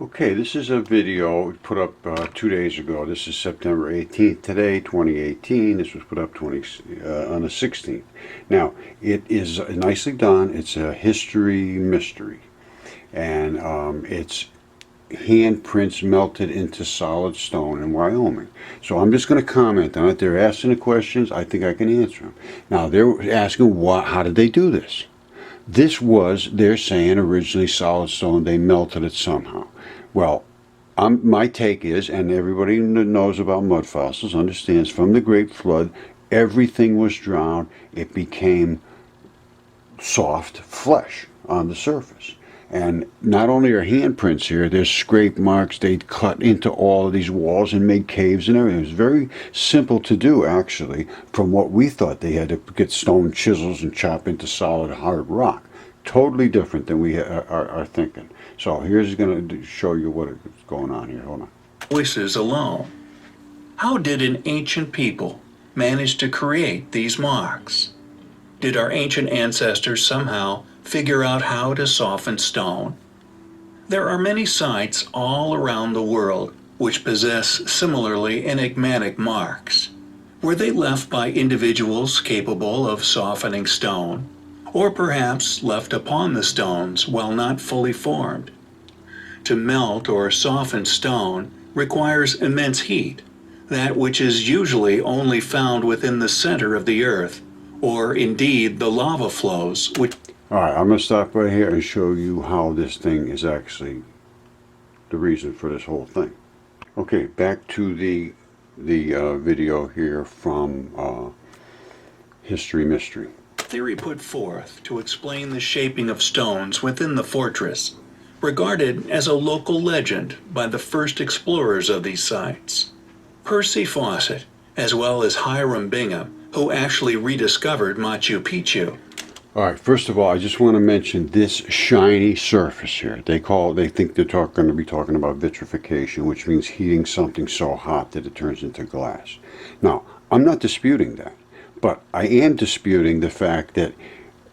Okay, this is a video put up 2 days ago. This is September 18th today, 2018. This was put up on the 16th. Now, it is nicely done. It's a history mystery. And it's handprints melted into solid stone in Wyoming. So I'm just going to comment on it. They're asking the questions. I think I can answer them. Now, they're asking, how did they do this? This was, they're saying, originally solid stone. They melted it somehow. Well, my take is, and everybody that knows about mud fossils understands, from the Great Flood, everything was drowned. It became soft flesh on the surface. And not only are handprints here, there's scrape marks. They cut into all of these walls and made caves and everything. It was very simple to do, actually, from what we thought. They had to get stone chisels and chop into solid hard rock. Totally different than we are thinking. So here's going to show you what is going on here. Hold on. Voices alone. How did an ancient people manage to create these marks? Did our ancient ancestors somehow figure out how to soften stone? There are many sites all around the world which possess similarly enigmatic marks. Were they left by individuals capable of softening stone, or perhaps left upon the stones while not fully formed? To melt or soften stone requires immense heat, that which is usually only found within the center of the earth, or indeed the lava flows which... All right, I'm going to stop right here and show you how this thing is actually the reason for this whole thing. Okay, back to the video here from History Mystery. Theory put forth to explain the shaping of stones within the fortress, regarded as a local legend by the first explorers of these sites. Percy Fawcett, as well as Hiram Bingham, who actually rediscovered Machu Picchu. All right, first of all, I just want to mention this shiny surface here. They think they're going to be talking about vitrification, which means heating something so hot that it turns into glass. Now, I'm not disputing that. But I am disputing the fact that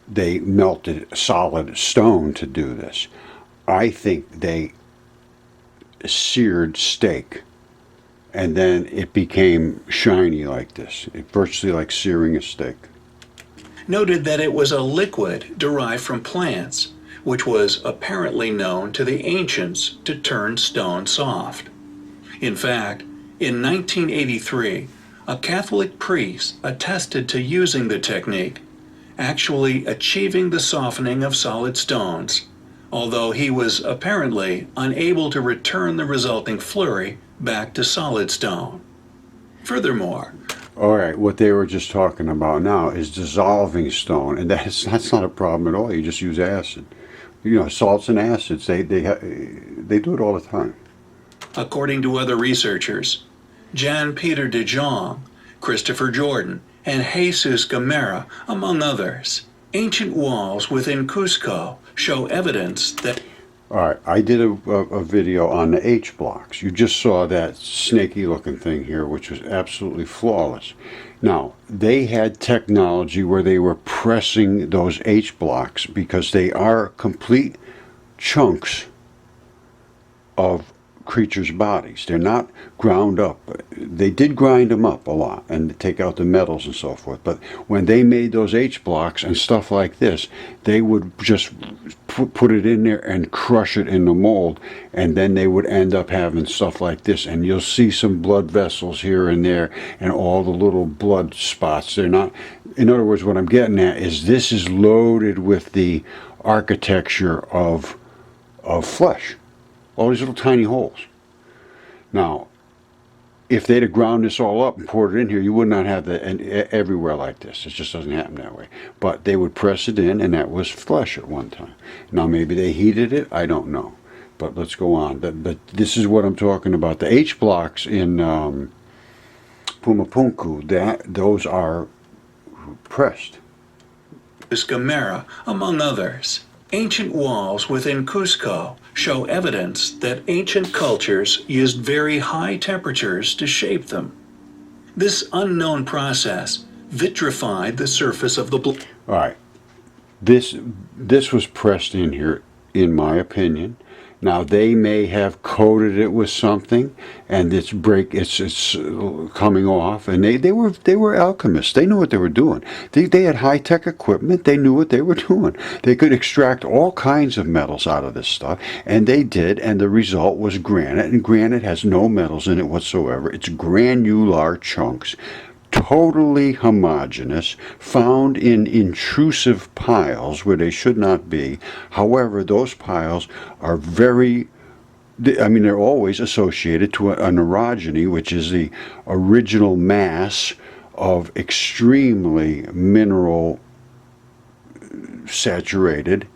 they melted solid stone to do this. I think they seared steak and then it became shiny like this. It virtually like searing a steak. Noted that it was a liquid derived from plants, which was apparently known to the ancients to turn stone soft. In fact, in 1983, a Catholic priest attested to using the technique, actually achieving the softening of solid stones, although he was apparently unable to return the resulting flurry back to solid stone. Furthermore, all right, what they were just talking about now is dissolving stone, and that's not a problem at all. You just use acid. You know, salts and acids, they do it all the time. According to other researchers, Jan Peter de Jong, Christopher Jordan, and Jesus Gamera, among others, ancient walls within Cusco show evidence that... All right, I did a video on the H blocks. You just saw that snaky looking thing here, which was absolutely flawless. Now, they had technology where they were pressing those H blocks because they are complete chunks of creatures' bodies. They're not ground up. They did grind them up a lot and take out the metals and so forth, but when they made those H blocks and stuff like this, they would just put it in there and crush it in the mold, and then they would end up having stuff like this, and you'll see some blood vessels here and there and all the little blood spots. They're not, in other words, what I'm getting at is this is loaded with the architecture of flesh. All these little tiny holes. Now, if they'd have ground this all up and poured it in here, you would not have that everywhere like this. It just doesn't happen that way. But they would press it in, and that was flesh at one time. Now, maybe they heated it. I don't know. But let's go on. But this is what I'm talking about. The H blocks in Pumapunku, those are pressed. Gamera, among others. Ancient walls within Cusco show evidence that ancient cultures used very high temperatures to shape them. This unknown process vitrified the surface of the block. All right, this was pressed in here, in my opinion, Now they may have coated it with something, and it's coming off. And they were alchemists. They knew what they were doing. They had high tech equipment. They knew what they were doing. They could extract all kinds of metals out of this stuff, and they did. And the result was granite. And granite has no metals in it whatsoever. It's granular chunks, totally homogeneous, found in intrusive piles where they should not be. However, those piles are they're always associated to an orogeny, which is the original mass of extremely mineral saturated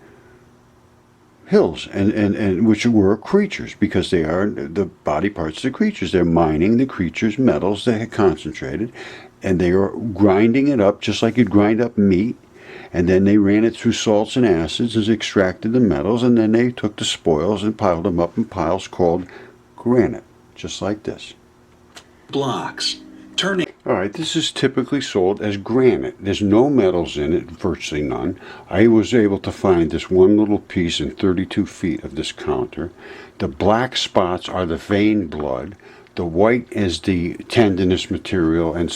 hills, and which were creatures, because they are the body parts of the creatures. They're mining the creatures' metals they had concentrated, and they are grinding it up just like you'd grind up meat, and then they ran it through salts and acids and extracted the metals, and then they took the spoils and piled them up in piles called granite, just like this. Blocks, turning. All right, this is typically sold as granite. There's no metals in it, virtually none. I was able to find this one little piece in 32 feet of this counter. The black spots are the vein blood. The white is the tendinous material, and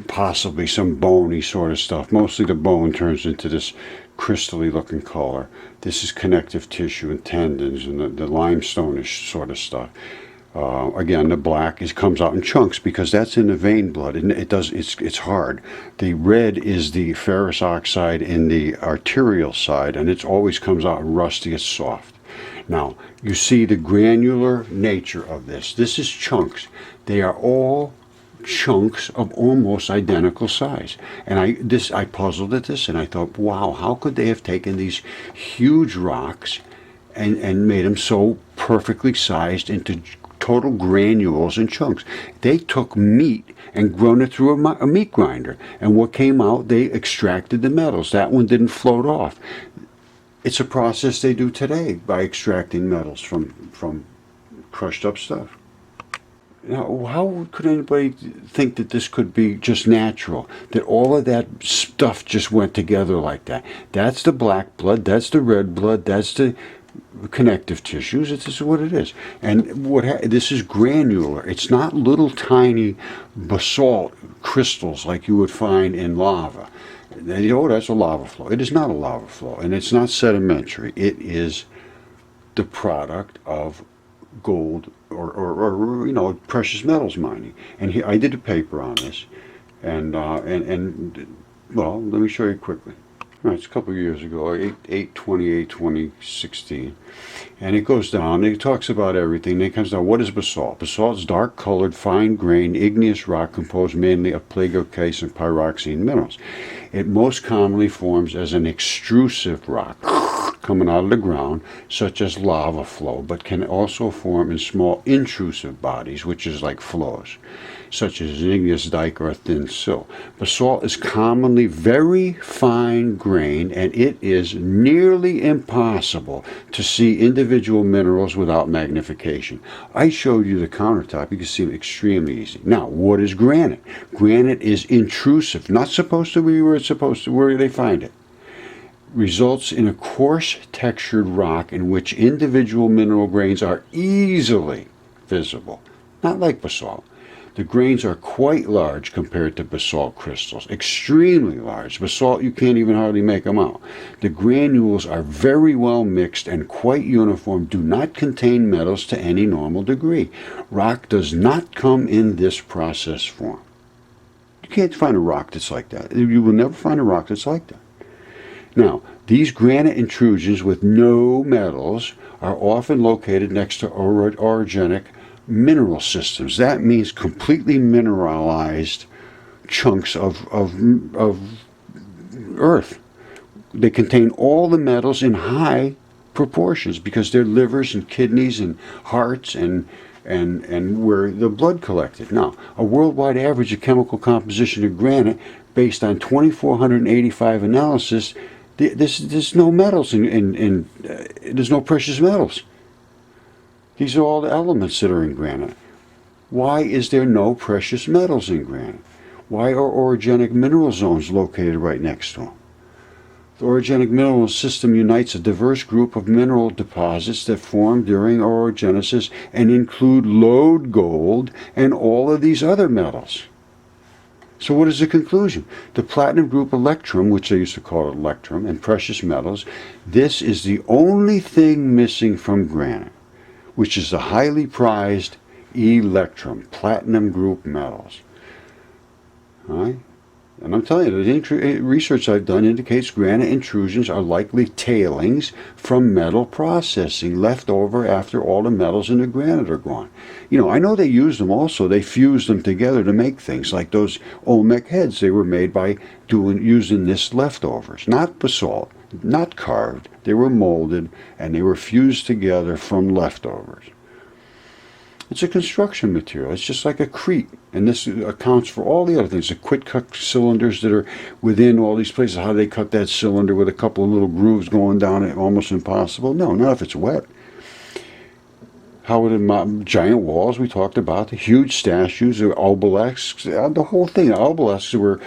possibly some bony sort of stuff. Mostly the bone turns into this crystally looking color. This is connective tissue and tendons and the limestone-ish sort of stuff. Again, the black comes out in chunks because that's in the vein blood, and it's hard. The red is the ferrous oxide in the arterial side, and it always comes out rusty. It's soft. Now, you see the granular nature of this. This is chunks. They are all chunks of almost identical size. And I puzzled at this, and I thought, wow, how could they have taken these huge rocks and made them so perfectly sized into total granules and chunks? They took meat and ground it through a meat grinder, and what came out, they extracted the metals. That one didn't float off. It's a process they do today by extracting metals from crushed up stuff. Now, how could anybody think that this could be just natural? That all of that stuff just went together like that? That's the black blood, that's the red blood, that's the connective tissues. This is what it is. And this is granular. It's not little tiny basalt crystals like you would find in lava. That's a lava flow. It is not a lava flow, and it's not sedimentary. It is the product of gold or precious metals mining. And here, I did a paper on this, and well, let me show you quickly. All right, it's a couple of years ago, 8/28/2016, and it goes down. It talks about everything. It comes down. What is basalt? Basalt is dark-colored, fine-grained, igneous rock composed mainly of plagioclase and pyroxene minerals. It most commonly forms as an extrusive rock coming out of the ground, such as lava flow, but can also form in small intrusive bodies, which is like flows, such as an igneous dike or a thin sill. Basalt is commonly very fine-grained, and it is nearly impossible to see individual minerals without magnification. I showed you the countertop. You can see it extremely easy. Now, what is granite? Granite is intrusive, not supposed to be where it's supposed to, where they find it. Results in a coarse textured rock in which individual mineral grains are easily visible, not like basalt. The grains are quite large compared to basalt crystals, extremely large. Basalt, you can't even hardly make them out. The granules are very well mixed and quite uniform, do not contain metals to any normal degree. Rock does not come in this process form. You can't find a rock that's like that. You will never find a rock that's like that. Now, these granite intrusions with no metals are often located next to orogenic mineral systems. That means completely mineralized chunks of earth. They contain all the metals in high proportions because they're livers and kidneys and hearts and where the blood collected. Now, a worldwide average of chemical composition of granite based on 2,485 analysis, there's no metals there's no precious metals. These are all the elements that are in granite. Why is there no precious metals in granite? Why are orogenic mineral zones located right next to them? The orogenic mineral system unites a diverse group of mineral deposits that formed during orogenesis and include lode gold and all of these other metals. So what is the conclusion? The platinum group electrum, which they used to call it electrum, and precious metals, this is the only thing missing from granite, which is the highly prized electrum, platinum group metals. All right? And I'm telling you, the research I've done indicates granite intrusions are likely tailings from metal processing left over after all the metals in the granite are gone. You know, I know they used them also. They fused them together to make things like those Olmec heads. They were made by using this leftovers, not basalt, not carved. They were molded and they were fused together from leftovers. It's a construction material. It's just like a crete. And this accounts for all the other things. The quick-cut cylinders that are within all these places. How they cut that cylinder with a couple of little grooves going down it, almost impossible. No, not if it's wet. How would the giant walls we talked about, the huge statues, the obelisks, the whole thing. Obelisks were,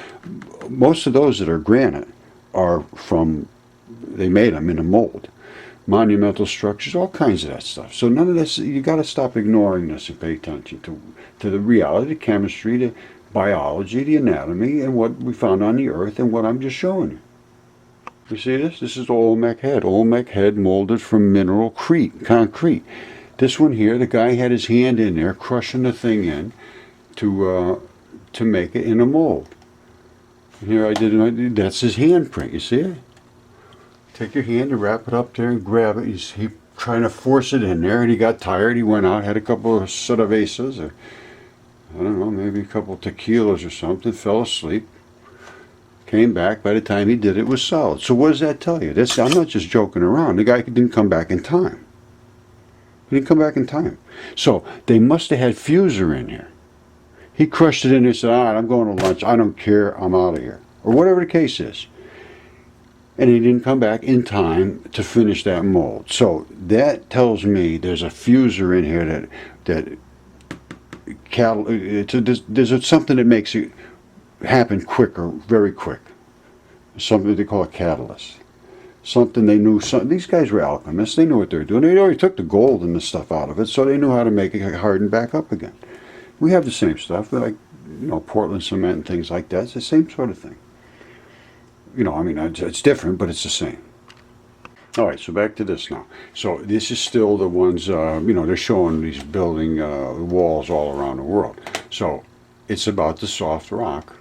most of those that are granite are from, they made them in a mold. Monumental structures, all kinds of that stuff. So none of this, you got to stop ignoring this and pay attention to the reality, the chemistry, the biology, the anatomy, and what we found on the earth and what I'm just showing you. You see this? This is the Olmec head. Olmec head molded from mineral concrete. This one here, the guy had his hand in there crushing the thing in to make it in a mold. And here I did, that's his handprint, you see it? Take your hand and wrap it up there and grab it. He's trying to force it in there, and he got tired. He went out, had a couple of cervezas, or I don't know, maybe a couple of tequilas or something, fell asleep, came back. By the time he did it, it was solid. So what does that tell you? I'm not just joking around. The guy didn't come back in time. He didn't come back in time. So they must have had fuser in here. He crushed it in there and said, all right, I'm going to lunch. I don't care. I'm out of here. Or whatever the case is. And he didn't come back in time to finish that mold. So that tells me there's a fuser in here there's something that makes it happen quicker, very quick. Something they call a catalyst. Something they knew. These guys were alchemists. They knew what they were doing. They already took the gold and the stuff out of it, so they knew how to make it harden back up again. We have the same stuff, like Portland cement and things like that. It's the same sort of thing. I mean, it's different, but it's the same. All right, so back to this now. So this is still the ones, they're showing these building walls all around the world. So it's about the soft rock.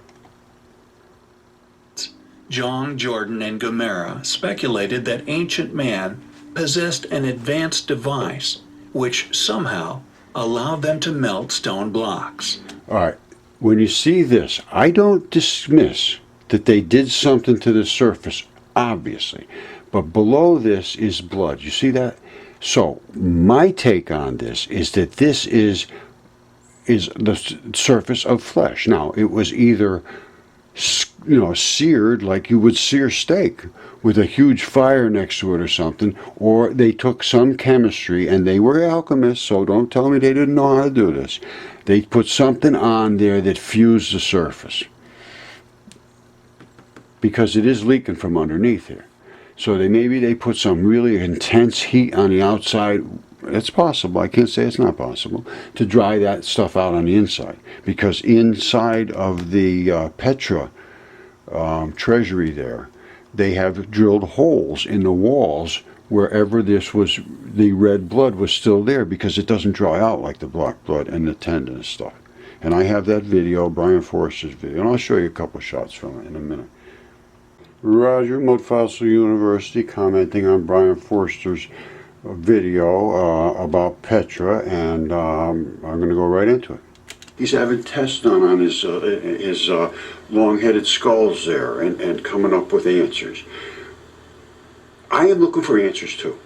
John, Jordan, and Gomera speculated that ancient man possessed an advanced device which somehow allowed them to melt stone blocks. All right, when you see this, I don't dismiss that they did something to the surface, obviously. But below this is blood. You see that? So my take on this is that this is the surface of flesh. Now, it was either seared like you would sear steak with a huge fire next to it or something, or they took some chemistry, and they were alchemists, so don't tell me they didn't know how to do this. They put something on there that fused the surface, because it is leaking from underneath here. So maybe they put some really intense heat on the outside. It's possible, I can't say it's not possible, to dry that stuff out on the inside. Because inside of the Petra treasury there, they have drilled holes in the walls wherever the red blood was still there, because it doesn't dry out like the black blood and the tendon and stuff. And I have that video, Brian Forster's video, and I'll show you a couple shots from it in a minute. Roger, Mudfossil University, commenting on Brian Forster's video about Petra, and I'm going to go right into it. He's having tests done on his long-headed skulls there and coming up with answers. I am looking for answers too.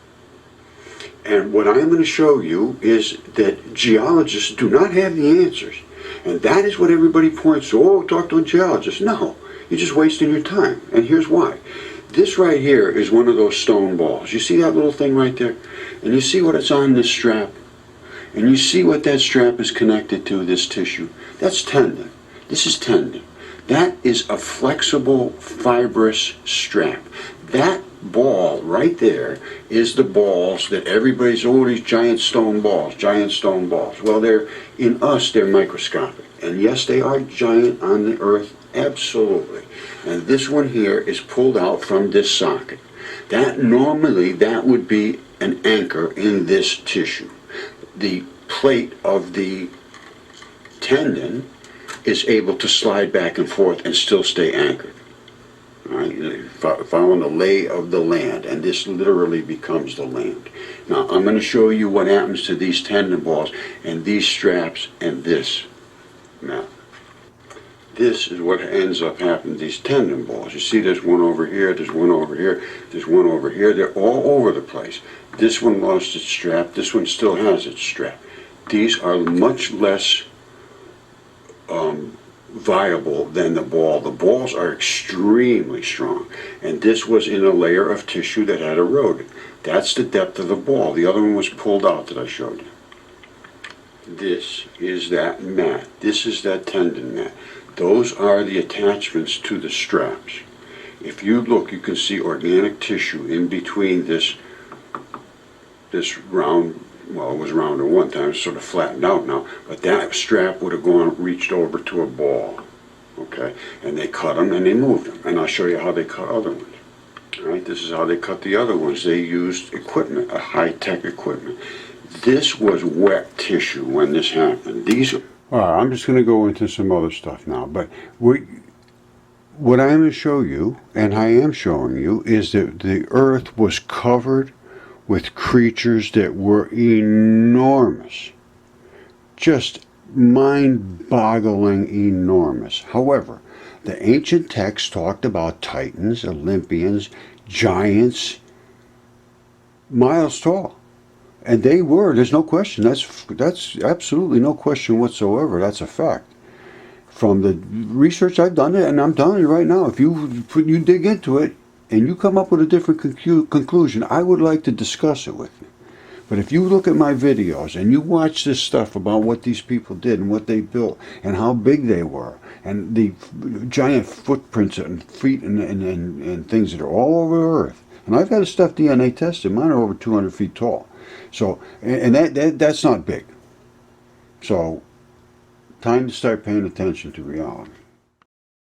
And what I am going to show you is that geologists do not have the answers. And that is what everybody points to. Oh, talk to a geologist. No. You're just wasting your time. And here's why. This right here is one of those stone balls. You see that little thing right there? And you see what it's on this strap? And you see what that strap is connected to, this tissue? That's tendon. This is tendon. That is a flexible, fibrous strap. That ball right there is the balls that everybody's, oh, these giant stone balls, giant stone balls. Well, in us, they're microscopic. And yes, they are giant on the earth, absolutely. And this one here is pulled out from this socket. Normally, that would be an anchor in this tissue. The plate of the tendon is able to slide back and forth and still stay anchored. All right, following the lay of the land, and this literally becomes the land. Now, I'm going to show you what happens to these tendon balls and these straps and this. Now, this is what ends up happening to these tendon balls. You see there's one over here, there's one over here, there's one over here. They're all over the place. This one lost its strap, this one still has its strap. These are much less viable than the ball. The balls are extremely strong, and this was in a layer of tissue that had eroded. That's the depth of the ball. The other one was pulled out that I showed you. This is that mat. This is that tendon mat. Those are the attachments to the straps. If you look, you can see organic tissue in between this round. Well, it was round at one time, it's sort of flattened out now, but that strap would have reached over to a ball, okay? And they cut them and they moved them, and I'll show you how they cut other ones. All right, this is how they cut the other ones. They used equipment, a high-tech equipment. This was wet tissue when this happened. All right, I'm just going to go into some other stuff now, but what I'm going to show you, and I am showing you, is that the earth was covered with creatures that were enormous, just mind-boggling enormous. However, the ancient texts talked about titans, Olympians, giants, miles tall. And they were, there's no question, that's absolutely no question whatsoever, that's a fact. From the research I've done, and I'm telling you right now, if you dig into it, and you come up with a different conclusion, I would like to discuss it with you. But if you look at my videos and you watch this stuff about what these people did and what they built and how big they were and the giant footprints and feet and things that are all over Earth, and I've had a stuff DNA tested, mine are over 200 feet tall. So, and that's not big. So, time to start paying attention to reality.